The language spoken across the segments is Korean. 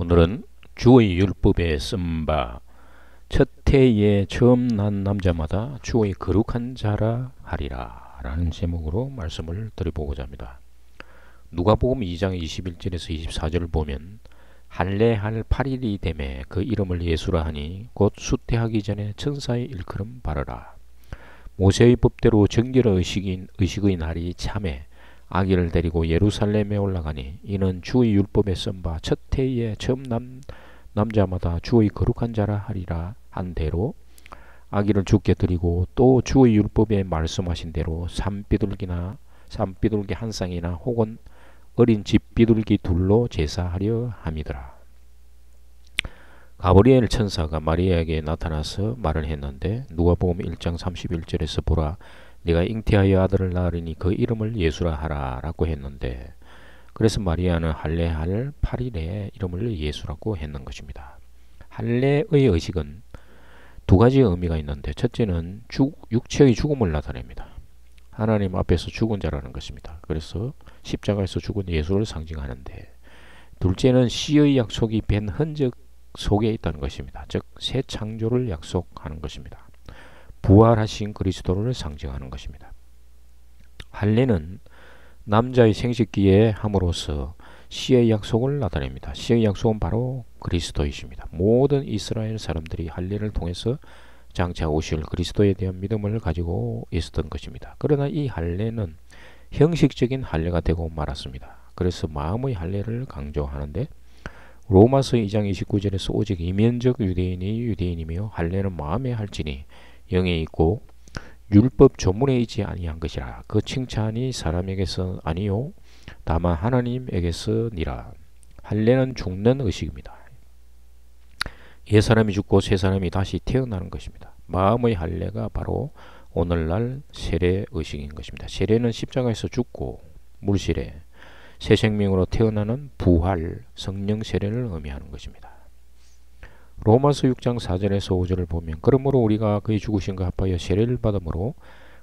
오늘은 주의 율법에 쓴 바 첫 해에 처음 난 남자마다 주의 거룩한 자라 하리라 라는 제목으로 말씀을 드려보고자 합니다. 누가복음 2장 21절에서 24절을 보면 할례할 8일이 되매 그 이름을 예수라 하니 곧 수태하기 전에 천사의 일컬음 받으라. 모세의 법대로 정결의 의식의 날이 참에 아기를 데리고 예루살렘에 올라가니 이는 주의 율법에 쓴 바 첫 해에 처음 난 남자마다 주의 거룩한 자라 하리라 한 대로 아기를 주께 드리고 또 주의 율법에 말씀하신 대로 산비둘기 한 쌍이나 혹은 어린 집비둘기 둘로 제사하려 함이더라. 가브리엘 천사가 마리아에게 나타나서 말을 했는데 누가복음 1장 31절에서 보라 네가 잉태하여 아들을 낳으리니 그 이름을 예수라 하라 라고 했는데, 그래서 마리아는 할례할 8일에 이름을 예수라고 했는 것입니다. 할례의 의식은 두 가지 의미가 있는데, 첫째는 육체의 죽음을 나타냅니다. 하나님 앞에서 죽은 자라는 것입니다. 그래서 십자가에서 죽은 예수를 상징하는데, 둘째는 씨의 약속이 밴 흔적 속에 있다는 것입니다. 즉 새 창조를 약속하는 것입니다. 부활하신 그리스도를 상징하는 것입니다. 할례는 남자의 생식기에 함으로써 씨의 약속을 나타냅니다. 씨의 약속은 바로 그리스도이십니다. 모든 이스라엘 사람들이 할례를 통해서 장차 오실 그리스도에 대한 믿음을 가지고 있었던 것입니다. 그러나 이 할례는 형식적인 할례가 되고 말았습니다. 그래서 마음의 할례를 강조하는데, 로마서 2장 29절에서 오직 이면적 유대인이 유대인이며 할례는 마음에 할지니 영에 있고 율법 조문에 있지 아니한 것이라. 그 칭찬이 사람에게서 아니요 다만 하나님에게서니라. 할례는 죽는 의식입니다. 옛사람이 죽고 새사람이 다시 태어나는 것입니다. 마음의 할례가 바로 오늘날 세례 의식인 것입니다. 세례는 십자가에서 죽고 물세례, 새 생명으로 태어나는 부활, 성령 세례를 의미하는 것입니다. 로마서 6장 4절에서 5절을 보면 그러므로 우리가 그의 죽으심과 합하여 세례를 받음으로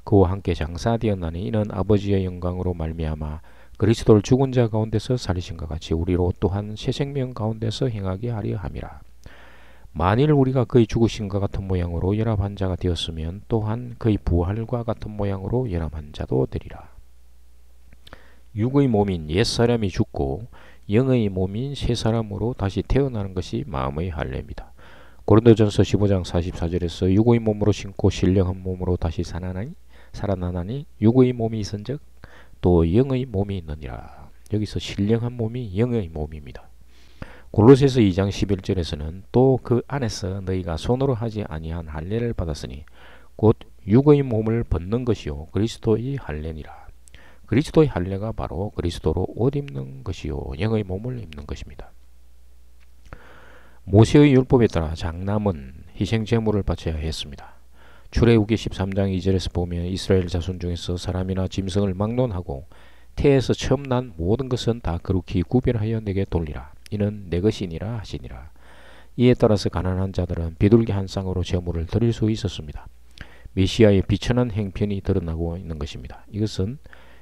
그와 함께 장사되었나니 이는 아버지의 영광으로 말미암아 그리스도를 죽은 자 가운데서 살리신과 같이 우리로 또한 새 생명 가운데서 행하게 하려 함이라. 만일 우리가 그의 죽으심과 같은 모양으로 연합한 자가 되었으면 또한 그의 부활과 같은 모양으로 연합한 자도 되리라. 육의 몸인 옛사람이 죽고 영의 몸인 새사람으로 다시 태어나는 것이 마음의 할례입니다. 고린도전서 15장 44절에서 육의 몸으로 신고 신령한 몸으로 다시 살아나니 육의 몸이 있은즉 또 영의 몸이 있느니라. 여기서 신령한 몸이 영의 몸입니다. 골로새서 2장 11절에서는 또 그 안에서 너희가 손으로 하지 아니한 할례를 받았으니 곧 육의 몸을 벗는 것이요 그리스도의 할례니라. 그리스도의 할례가 바로 그리스도로 옷 입는 것이요 영의 몸을 입는 것입니다. 모세의 율법에 따라 장남은 희생 제물을 바쳐야 했습니다. 출애굽기 13장 2절에서 보면 이스라엘 자손 중에서 사람이나 짐승을 막론하고 태에서 처음 난 모든 것은 다 거룩히 구별하여 내게 돌리라. 이는 내 것이니라 하시니라. 이에 따라서 가난한 자들은 비둘기 한 쌍으로 제물을 드릴 수 있었습니다. 메시아의 비천한 행편이 드러나고 있는 것입니다. 이것은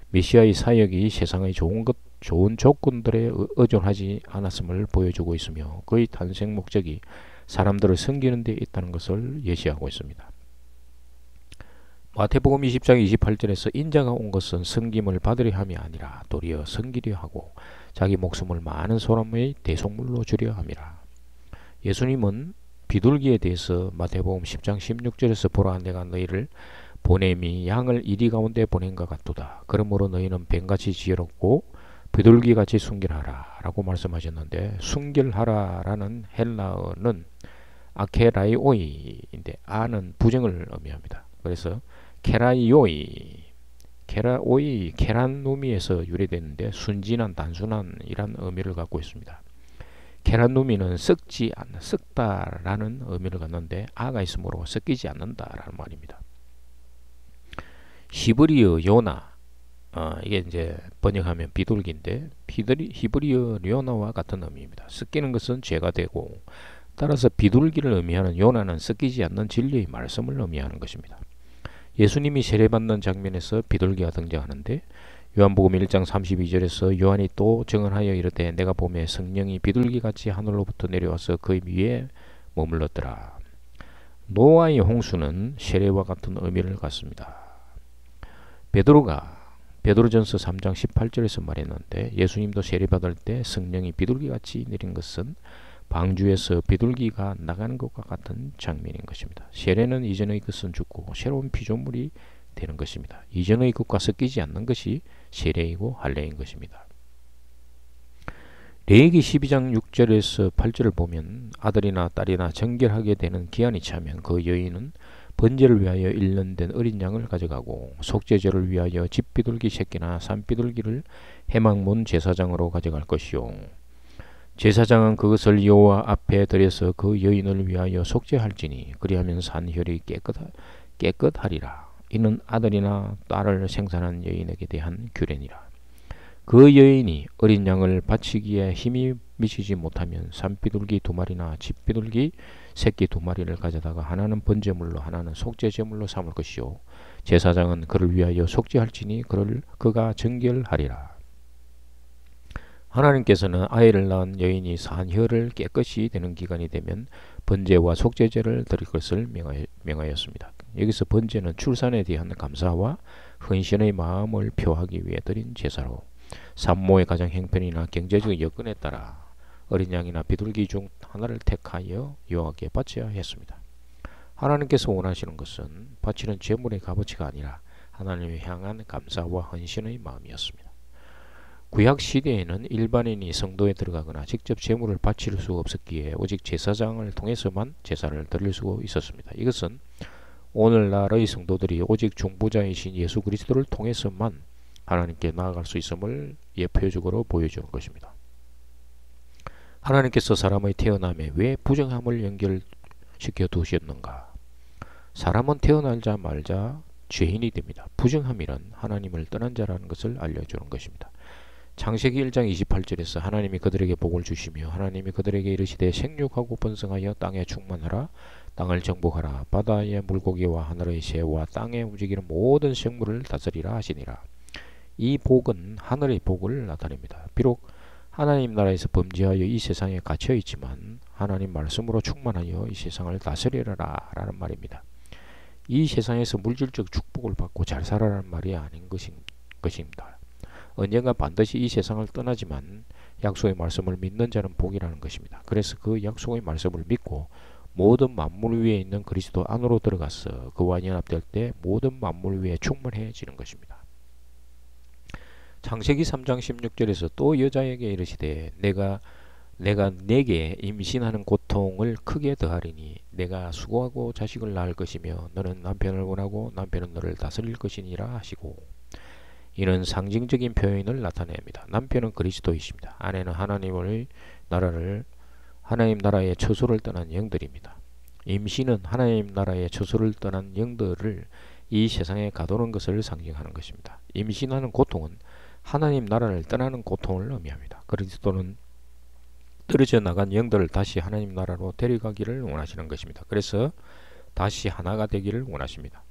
메시아의 사역이 세상의 좋은 조건들에 의존하지 않았음을 보여주고 있으며 그의 탄생 목적이 사람들을 섬기는 데 있다는 것을 예시하고 있습니다. 마태복음 20장 28절에서 인자가 온 것은 섬김을 받으려 함이 아니라 도리어 섬기려 하고 자기 목숨을 많은 사람의 대속물로 주려 함이라. 예수님은 비둘기에 대해서 마태복음 10장 16절에서 보라 내가 너희를 보냄이 양을 이리 가운데 보낸 것 같도다. 그러므로 너희는 뱀같이 지혜롭고 비둘기같이 순결하라 라고 말씀하셨는데, 순결하라 라는 헬라어는 아케라이오이인데 아는 부정을 의미합니다. 그래서 케라오이, 케란누미에서 유래되는데 순진한, 단순한 이란 의미를 갖고 있습니다. 케란누미는 썩다라는 의미를 갖는데 아가 있으므로 섞이지 않는다라는 말입니다. 히브리어 요나, 이게 이제 번역하면 비둘기인데 히브리어 요나와 같은 의미입니다. 섞이는 것은 죄가 되고, 따라서 비둘기를 의미하는 요나는 섞이지 않는 진리의 말씀을 의미하는 것입니다. 예수님이 세례받는 장면에서 비둘기가 등장하는데 요한복음 1장 32절에서 요한이 또 증언하여 이르되 내가 보매 성령이 비둘기같이 하늘로부터 내려와서 그 위에 머물렀더라. 노아의 홍수는 세례와 같은 의미를 갖습니다. 베드로전서 3장 18절에서 말했는데 예수님도 세례받을 때 성령이 비둘기같이 내린 것은 방주에서 비둘기가 나가는 것과 같은 장면인 것입니다. 세례는 이전의 것은 죽고 새로운 피조물이 되는 것입니다. 이전의 것과 섞이지 않는 것이 세례이고 할례인 것입니다. 레위기 12장 6절에서 8절을 보면 아들이나 딸이나 정결하게 되는 기한이 차면 그 여인은 번제를 위하여 1년 된 어린 양을 가져가고 속죄제를 위하여 집비둘기 새끼나 산비둘기를 해망문 제사장으로 가져갈 것이요 제사장은 그것을 여호와 앞에 들여서 그 여인을 위하여 속죄할지니 그리하면 산혈이 깨끗하리라. 이는 아들이나 딸을 생산한 여인에게 대한 규례니라. 그 여인이 어린 양을 바치기에 힘이 미치지 못하면 산비둘기 2마리나 집비둘기 새끼 2마리를 가져다가 하나는 번제물로 하나는 속죄제물로 삼을 것이요 제사장은 그를 위하여 속죄할지니 그가 정결하리라. 하나님께서는 아이를 낳은 여인이 산혈을 깨끗이 되는 기간이 되면 번제와 속죄제를 드릴 것을 명하였습니다. 여기서 번제는 출산에 대한 감사와 헌신의 마음을 표하기 위해 드린 제사로 산모의 가정 형편이나 경제적 여건에 따라 어린 양이나 비둘기 중 하나를 택하여 여호와께 바쳐야 했습니다. 하나님께서 원하시는 것은 바치는 제물의 값어치가 아니라 하나님을 향한 감사와 헌신의 마음이었습니다. 구약 시대에는 일반인이 성도에 들어가거나 직접 제물을 바칠 수 없었기에 오직 제사장을 통해서만 제사를 드릴 수 있었습니다. 이것은 오늘날의 성도들이 오직 중보자이신 예수 그리스도를 통해서만 하나님께 나아갈 수 있음을 예표적으로 보여주는 것입니다. 하나님께서 사람의 태어남에 왜 부정함을 연결시켜 두셨는가? 사람은 태어나자 말자 죄인이 됩니다. 부정함이란 하나님을 떠난 자라는 것을 알려주는 것입니다. 창세기 1장 28절에서 하나님이 그들에게 복을 주시며 하나님이 그들에게 이르시되 생육하고 번성하여 땅에 충만하라 땅을 정복하라 바다의 물고기와 하늘의 새와 땅에 움직이는 모든 생물을 다스리라 하시니라. 이 복은 하늘의 복을 나타냅니다. 비록 하나님 나라에서 범죄하여 이 세상에 갇혀 있지만 하나님 말씀으로 충만하여 이 세상을 다스리라 라는 말입니다. 이 세상에서 물질적 축복을 받고 잘 살아라는 말이 아닌 것입니다. 언젠가 반드시 이 세상을 떠나지만 약속의 말씀을 믿는 자는 복이라는 것입니다. 그래서 그 약속의 말씀을 믿고 모든 만물 위에 있는 그리스도 안으로 들어가서 그와 연합될 때 모든 만물 위에 충만해지는 것입니다. 창세기 3장 16절에서 또 여자에게 이르시되 내가 내게 임신하는 고통을 크게 더하리니 내가 수고하고 자식을 낳을 것이며 너는 남편을 원하고 남편은 너를 다스릴 것이니라 하시고 이는 상징적인 표현을 나타냅니다. 남편은 그리스도이십니다. 아내는 하나님 나라의 처소를 떠난 영들입니다. 임신은 하나님 나라의 처소를 떠난 영들을 이 세상에 가두는 것을 상징하는 것입니다. 임신하는 고통은 하나님 나라를 떠나는 고통을 의미합니다. 그리스도는 떨어져 나간 영들을 다시 하나님 나라로 데려가기를 원하시는 것입니다. 그래서 다시 하나가 되기를 원하십니다.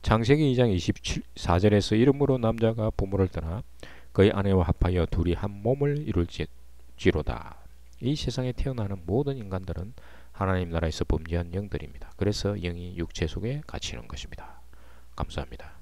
창세기 2장 24절에서 이름으로 남자가 부모를 떠나 그의 아내와 합하여 둘이 한 몸을 이룰지로다. 이 세상에 태어나는 모든 인간들은 하나님 나라에서 범죄한 영들입니다. 그래서 영이 육체 속에 갇히는 것입니다. 감사합니다.